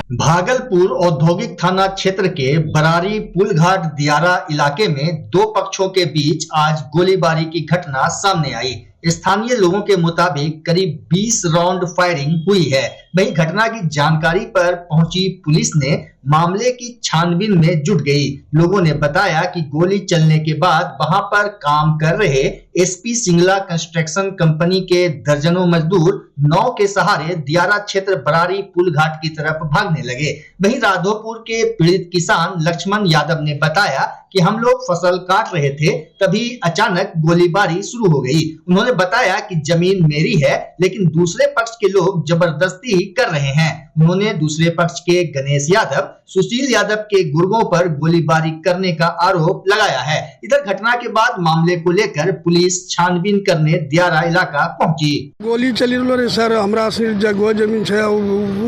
भागलपुर औद्योगिक थाना क्षेत्र के बरारी पुलघाट दियारा इलाके में दो पक्षों के बीच आज गोलीबारी की घटना सामने आई। स्थानीय लोगों के मुताबिक करीब 20 राउंड फायरिंग हुई है। वहीं घटना की जानकारी पर पहुंची पुलिस ने मामले की छानबीन में जुट गई। लोगों ने बताया कि गोली चलने के बाद वहां पर काम कर रहे एसपी सिंगला कंस्ट्रक्शन कंपनी के दर्जनों मजदूर नाव के सहारे दियारा क्षेत्र बरारी पुल घाट की तरफ भागने लगे। वहीं राधोपुर के पीड़ित किसान लक्ष्मण यादव ने बताया कि हम लोग फसल काट रहे थे, तभी अचानक गोलीबारी शुरू हो गई। उन्होंने बताया कि जमीन मेरी है, लेकिन दूसरे पक्ष के लोग जबरदस्ती कर रहे हैं। उन्होंने दूसरे पक्ष के गणेश यादव, सुशील यादव के गुर्गों पर गोलीबारी करने का आरोप लगाया है। इधर घटना के बाद मामले को लेकर पुलिस छानबीन करने दियारा इलाका पहुंची। गोली चली रे सर, हमरा से जगह जमीन है,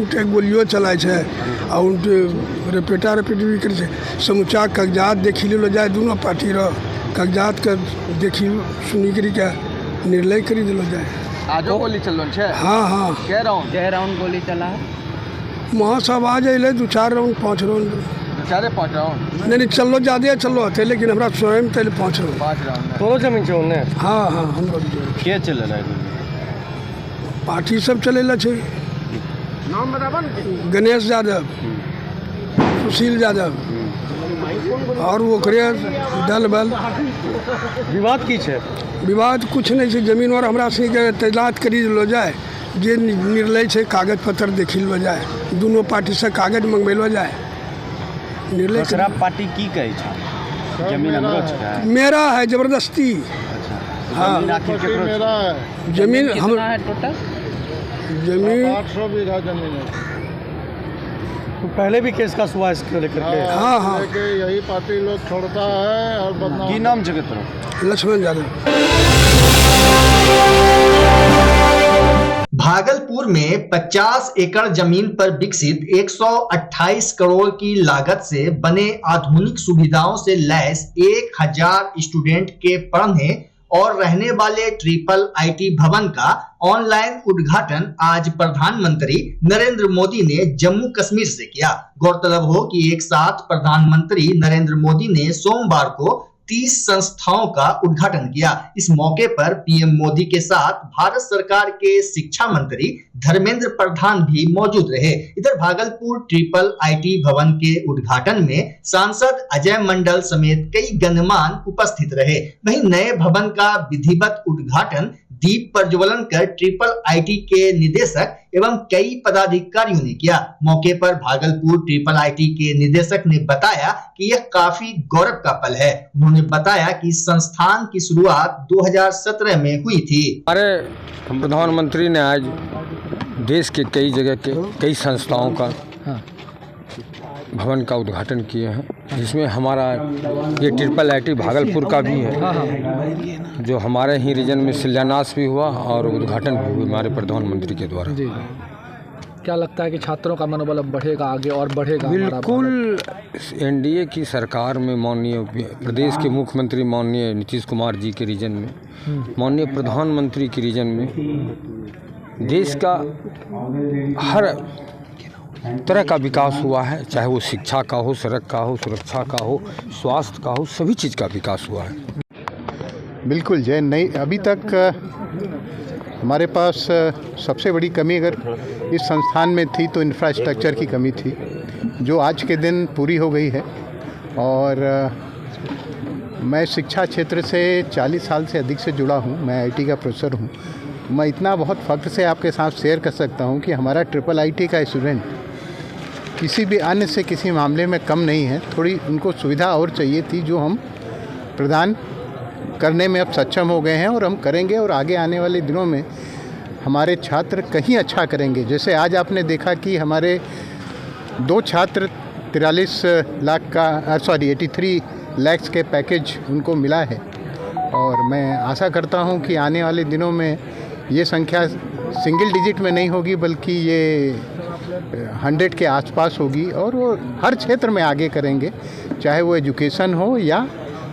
उठे गोलियों चलाए है और रेपेटा रेपेटी भी करे छै। समुचा कागजात देखी लो जाए, दोनों पार्टी रो कागजात के देखी सुनी करी के निर्णय करी दिलो जाए। आजो गोली चल छै? हाँ हाँ। कै राउंड गोली चला है? वहाँ सब आ जाए 2-4 राउंड 5 राउंड 4-5 राउंड नहीं चलो ज्यादा चलो थे, लेकिन हमरा स्वयं पहले 5 राउंड तो जमीन छै ओने। हाँ हाँ हम के चले है पार्टी सब चले छे। नाम बताबन? गणेश यादव, सुशील यादव और वो दल बल। विवाद की छै? विवाद कुछ नहीं है, जमीन और हमरा से तैलात करी लो जाए, जे निर्णय है कागज पत्र देखी लो जाए, दोनों पार्टी से कागज मंगवेलो जाए। निर्णय पार्टी की कहे छै? जमीन हमरो छै? मेरा है जबरदस्ती। हाँ मेरा है जमीन। हम है टोटल जमीन 800 बीघा जमीन है। तो पहले भी केस का सुहा इसको लेकर के? हाँ हाँ यही पार्टी लोग छोड़ता है और बदनाम। की नाम जगत लक्ष्मण यादव। भागलपुर में 50 एकड़ जमीन पर विकसित 128 करोड़ की लागत से बने आधुनिक सुविधाओं से लैस 1000 स्टूडेंट के पढ़ने और रहने वाले ट्रिपल आईटी भवन का ऑनलाइन उद्घाटन आज प्रधानमंत्री नरेंद्र मोदी ने जम्मू कश्मीर से किया। गौरतलब हो कि एक साथ प्रधानमंत्री नरेंद्र मोदी ने सोमवार को 30 संस्थाओं का उद्घाटन किया। इस मौके पर पीएम मोदी के साथ भारत सरकार के शिक्षा मंत्री धर्मेंद्र प्रधान भी मौजूद रहे। इधर भागलपुर ट्रिपल आईटी भवन के उद्घाटन में सांसद अजय मंडल समेत कई गणमान्य उपस्थित रहे। वहीं नए भवन का विधिवत उद्घाटन दीप प्रज्वलन कर ट्रिपल आईटी के निदेशक एवं कई पदाधिकारियों ने किया। मौके पर भागलपुर ट्रिपल आईटी के निदेशक ने बताया कि यह काफी गौरव का पल है। उन्होंने बताया कि संस्थान की शुरुआत 2017 में हुई थी। हमारे प्रधानमंत्री ने आज देश के कई जगह के कई संस्थाओं का भवन का उद्घाटन किए हैं, जिसमें हमारा ये ट्रिपल आईटी भागलपुर का भी है, जो हमारे ही रीजन में शिलान्यास भी हुआ और उद्घाटन भी हुआ हमारे प्रधानमंत्री के द्वारा। क्या लगता है कि छात्रों का मनोबल बढ़ेगा आगे और बढ़ेगा? बिल्कुल। एनडीए की सरकार में माननीय प्रदेश के मुख्यमंत्री माननीय नीतीश कुमार जी के रीजन में, माननीय प्रधानमंत्री के रीजन में देश का हर तरह का विकास हुआ है, चाहे वो शिक्षा का हो, सड़क का हो, सुरक्षा का हो, स्वास्थ्य का हो, सभी चीज़ का विकास हुआ है। बिल्कुल जय। नहीं, अभी तक हमारे पास सबसे बड़ी कमी अगर इस संस्थान में थी तो इंफ्रास्ट्रक्चर की कमी थी, जो आज के दिन पूरी हो गई है। और मैं शिक्षा क्षेत्र से 40 साल से अधिक से जुड़ा हूँ, मैं आईटी का प्रोफेसर हूँ। मैं इतना बहुत फख्र से आपके साथ शेयर कर सकता हूँ कि हमारा ट्रिपल आईटी का स्टूडेंट किसी भी अन्य से किसी मामले में कम नहीं है। थोड़ी उनको सुविधा और चाहिए थी, जो हम प्रदान करने में अब सक्षम हो गए हैं और हम करेंगे। और आगे आने वाले दिनों में हमारे छात्र कहीं अच्छा करेंगे। जैसे आज आपने देखा कि हमारे 2 छात्र 83 लाख के पैकेज उनको मिला है, और मैं आशा करता हूं कि आने वाले दिनों में ये संख्या सिंगल डिजिट में नहीं होगी, बल्कि ये 100 के आसपास होगी। और वो हर क्षेत्र में आगे करेंगे, चाहे वो एजुकेशन हो या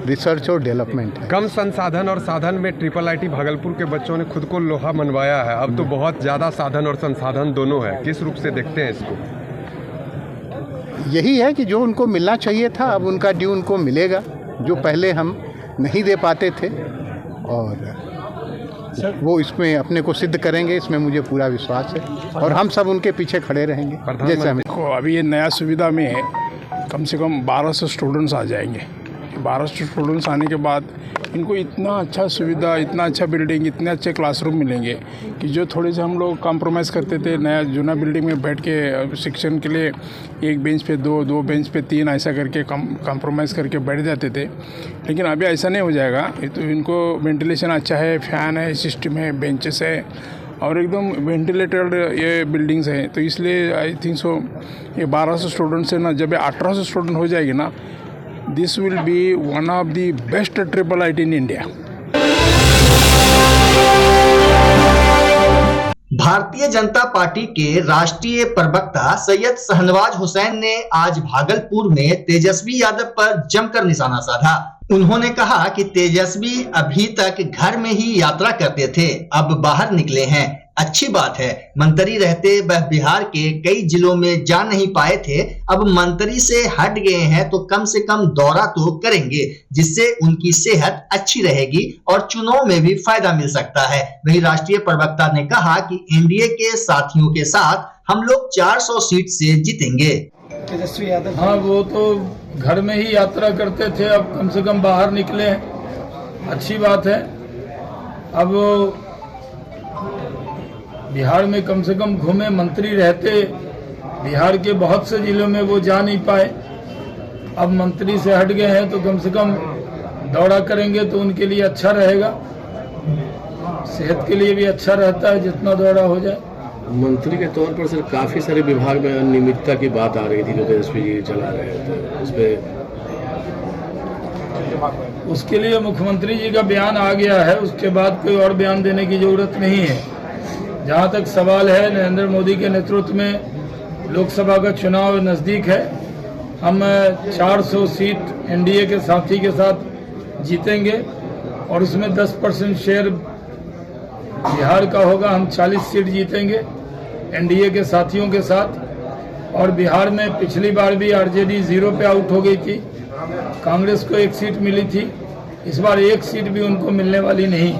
रिसर्च और डेवलपमेंट है। कम संसाधन और साधन में ट्रिपल आईटी भागलपुर के बच्चों ने खुद को लोहा मनवाया है। अब तो बहुत ज़्यादा साधन और संसाधन दोनों है। किस रूप से देखते हैं इसको? यही है कि जो उनको मिलना चाहिए था अब उनका ड्यू उनको मिलेगा, जो पहले हम नहीं दे पाते थे, और वो इसमें अपने को सिद्ध करेंगे, इसमें मुझे पूरा विश्वास है और हम सब उनके पीछे खड़े रहेंगे। जैसे हमें अभी ये नया सुविधा में कम से कम 1200 स्टूडेंट्स आ जाएंगे। 1200 स्टूडेंट्स आने के बाद इनको इतना अच्छा सुविधा, इतना अच्छा बिल्डिंग, इतने अच्छे क्लासरूम मिलेंगे कि जो थोड़े से हम लोग कॉम्प्रोमाइज़ करते थे नया जूना बिल्डिंग में बैठ के शिक्षण के लिए एक बेंच पे दो बेंच पे 3 ऐसा करके कॉम्प्रोमाइज़ करके बैठ जाते थे, लेकिन अभी ऐसा नहीं हो जाएगा। तो इनको वेंटिलेशन अच्छा है, फ़ैन है, सिस्टम है, बेंचेस है और एकदम वेंटिलेटेड ये बिल्डिंग्स हैं। तो इसलिए आई थिंक सो ये 1200 स्टूडेंट्स है ना, जब ये 1800 स्टूडेंट हो जाएगी ना, this will be one of the best IIT in India. Bharatiya Janata party के राष्ट्रीय प्रवक्ता सैयद शहनवाज हुसैन ने आज भागलपुर में तेजस्वी यादव पर जमकर निशाना साधा। उन्होंने कहा कि तेजस्वी अभी तक घर में ही यात्रा करते थे, अब बाहर निकले हैं, अच्छी बात है। मंत्री रहते वह बिहार के कई जिलों में जा नहीं पाए थे, अब मंत्री से हट गए हैं तो कम से कम दौरा तो करेंगे, जिससे उनकी सेहत अच्छी रहेगी और चुनाव में भी फायदा मिल सकता है। वहीं राष्ट्रीय प्रवक्ता ने कहा कि एनडीए के साथियों के साथ हम लोग 400 सीट से जीतेंगे। तेजस्वी यादव, हाँ, वो तो घर में ही यात्रा करते थे, अब कम से कम बाहर निकले हैं, अच्छी बात है। अब बिहार में कम से कम घूमे, मंत्री रहते बिहार के बहुत से जिलों में वो जा नहीं पाए, अब मंत्री से हट गए हैं तो कम से कम दौरा करेंगे तो उनके लिए अच्छा रहेगा, सेहत के लिए भी अच्छा रहता है जितना दौरा हो जाए। मंत्री के तौर पर सर काफ़ी सारे विभाग में अनियमितता की बात आ रही थी जो तेजस्वी जी चला रहे थे, उस पर उसके लिए मुख्यमंत्री जी का बयान आ गया है, उसके बाद कोई और बयान देने की जरूरत नहीं है। जहाँ तक सवाल है, नरेंद्र मोदी के नेतृत्व में लोकसभा का चुनाव नज़दीक है, हम 400 सीट एनडीए के साथी के साथ जीतेंगे और उसमें 10% शेयर बिहार का होगा, हम 40 सीट जीतेंगे एनडीए के साथियों के साथ। और बिहार में पिछली बार भी आरजेडी 0 पे आउट हो गई थी, कांग्रेस को 1 सीट मिली थी, इस बार 1 सीट भी उनको मिलने वाली नहीं।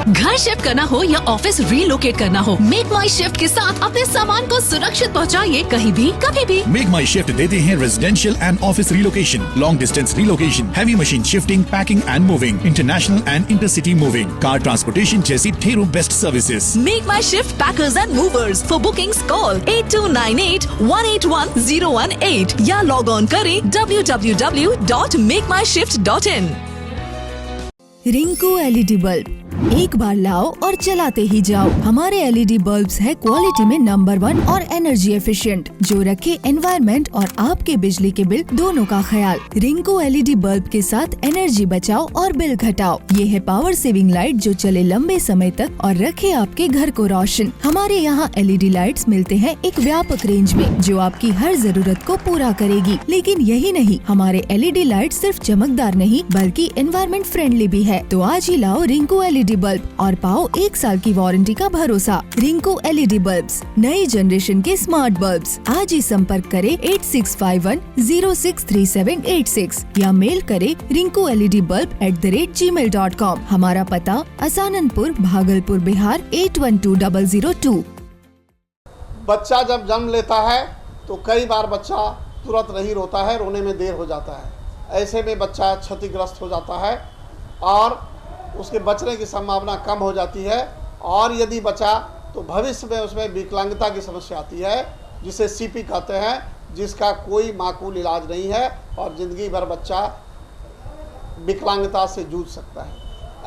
घर शिफ्ट करना हो या ऑफिस रीलोकेट करना हो, मेक माई शिफ्ट के साथ अपने सामान को सुरक्षित पहुंचाइए कहीं भी कभी भी। मेक माई शिफ्ट देते हैं residential and office relocation, long distance relocation, heavy machine shifting, packing and moving, international and intercity moving, car transportation जैसी ढेरों best services. Make my shift packers and movers. For bookings call 8298-181-018 या log on करें www.makemyshift.in। Rinku LED bulb, एक बार लाओ और चलाते ही जाओ। हमारे LED बल्ब्स है क्वालिटी में नंबर 1 और एनर्जी एफिशिएंट, जो रखे एनवायरनमेंट और आपके बिजली के बिल दोनों का ख्याल। रिंकू LED बल्ब के साथ एनर्जी बचाओ और बिल घटाओ। ये है पावर सेविंग लाइट जो चले लंबे समय तक और रखे आपके घर को रोशन। हमारे यहाँ LED लाइट्स मिलते हैं एक व्यापक रेंज में, जो आपकी हर जरूरत को पूरा करेगी। लेकिन यही नहीं, हमारे LED लाइट सिर्फ चमकदार नहीं बल्कि एनवायरनमेंट फ्रेंडली भी है। तो आज ही लाओ रिंकू LED बल्ब और पाओ 1 साल की वारंटी का भरोसा। रिंकू LED बल्ब्स, नई जनरेशन के स्मार्ट बल्ब्स। आज ही संपर्क करें 8651063786 या मेल करें rinkooledbulb@gmail.com। हमारा पता असाननपुर, भागलपुर, बिहार 812002। बच्चा जब जन्म लेता है तो कई बार बच्चा तुरंत नहीं रोता है, रोने में देर हो जाता है। ऐसे में बच्चा क्षतिग्रस्त हो जाता है और उसके बचने की संभावना कम हो जाती है, और यदि बचा तो भविष्य में उसमें विकलांगता की समस्या आती है, जिसे CP कहते हैं, जिसका कोई माकूल इलाज नहीं है और ज़िंदगी भर बच्चा विकलांगता से जूझ सकता है।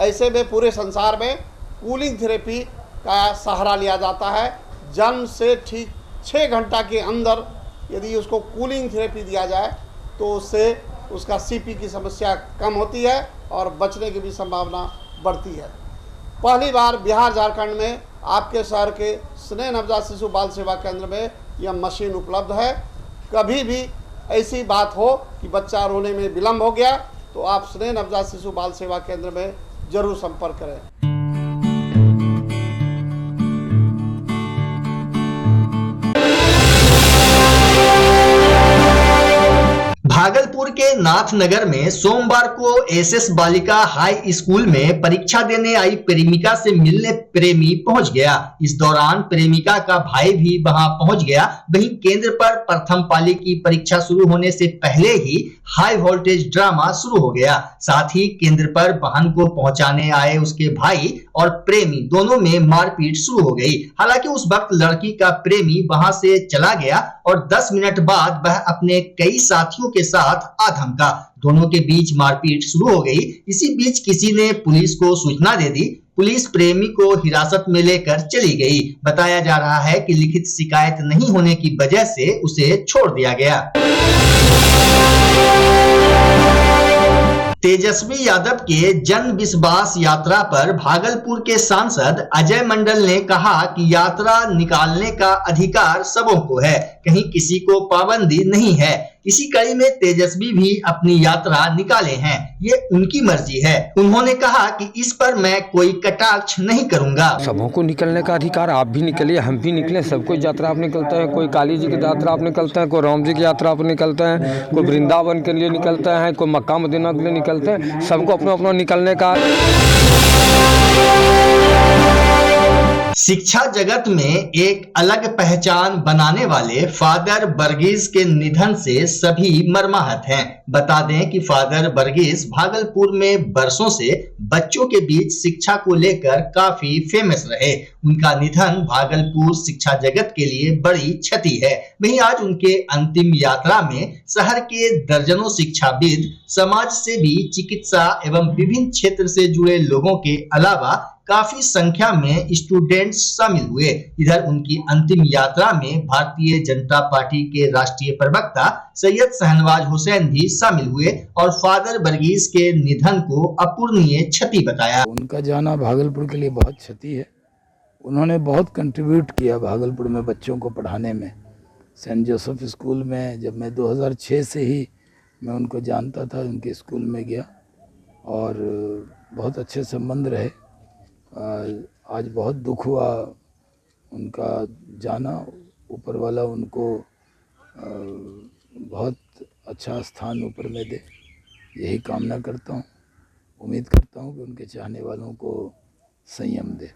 ऐसे में पूरे संसार में कूलिंग थेरेपी का सहारा लिया जाता है। जन्म से ठीक 6 घंटा के अंदर यदि उसको कूलिंग थेरेपी दिया जाए तो उससे उसका CP की समस्या कम होती है और बचने की भी संभावना बढ़ती है। पहली बार बिहार झारखंड में आपके शहर के स्नेह नवजात शिशु बाल सेवा केंद्र में यह मशीन उपलब्ध है। कभी भी ऐसी बात हो कि बच्चा रोने में विलम्ब हो गया तो आप स्नेह नवजात शिशु बाल सेवा केंद्र में जरूर संपर्क करें। भागलपुर के नाथनगर में सोमवार को एसएस बालिका हाई स्कूल में परीक्षा देने आई प्रेमिका से मिलने प्रेमी पहुंच गया। इस दौरान प्रेमिका का भाई भी वहां पहुंच गया। वहीं केंद्र पर प्रथम पाली की परीक्षा शुरू होने से पहले ही हाई वोल्टेज ड्रामा शुरू हो गया। साथ ही केंद्र पर बहन को पहुंचाने आए उसके भाई और प्रेमी दोनों में मारपीट शुरू हो गई। हालांकि उस वक्त लड़की का प्रेमी वहां से चला गया और 10 मिनट बाद वह अपने कई साथियों के साथ आ धमका। दोनों के बीच मारपीट शुरू हो गई। इसी बीच किसी ने पुलिस को सूचना दे दी। पुलिस प्रेमी को हिरासत में लेकर चली गई। बताया जा रहा है कि लिखित शिकायत नहीं होने की वजह से उसे छोड़ दिया गया। तेजस्वी यादव के जन विश्वास यात्रा पर भागलपुर के सांसद अजय मंडल ने कहा कि यात्रा निकालने का अधिकार सबों को है, कहीं किसी को पाबंदी नहीं है। इसी कड़ी में तेजस्वी भी अपनी यात्रा निकाले हैं, ये उनकी मर्जी है। उन्होंने कहा कि इस पर मैं कोई कटाक्ष नहीं करूंगा। सबों को निकलने का अधिकार, आप भी निकलिए, हम भी निकले, सबको यात्रा आप निकलते हैं। कोई काली जी की यात्रा आप निकलते हैं, कोई राम जी की यात्रा आप निकलते हैं, कोई वृंदावन के लिए निकलते हैं, कोई मक्का मदीना के लिए निकलते हैं। सबको अपना अपना निकलने का। शिक्षा जगत में एक अलग पहचान बनाने वाले फादर वर्गीस के निधन से सभी मर्माहत हैं। बता दें कि फादर वर्गीस भागलपुर में बरसों से बच्चों के बीच शिक्षा को लेकर काफी फेमस रहे। उनका निधन भागलपुर शिक्षा जगत के लिए बड़ी क्षति है। वहीं आज उनके अंतिम यात्रा में शहर के दर्जनों शिक्षाविद, समाज सेवी, चिकित्सा एवं विभिन्न क्षेत्र से जुड़े लोगों के अलावा काफी संख्या में स्टूडेंट्स शामिल हुए। इधर उनकी अंतिम यात्रा में भारतीय जनता पार्टी के राष्ट्रीय प्रवक्ता सैयद शहनवाज हुसैन भी शामिल हुए और फादर वर्गीस के निधन को अपूरणीय क्षति बताया। उनका जाना भागलपुर के लिए बहुत क्षति है। उन्होंने बहुत कंट्रीब्यूट किया भागलपुर में बच्चों को पढ़ाने में। सेंट जोसेफ स्कूल में जब मैं 2006 से ही मैं उनको जानता था, उनके स्कूल में गया और बहुत अच्छे संबंध रहे। आज बहुत दुख हुआ उनका जाना। ऊपर वाला उनको बहुत अच्छा स्थान ऊपर में दे, यही कामना करता हूँ। उम्मीद करता हूँ कि उनके चाहने वालों को संयम दे।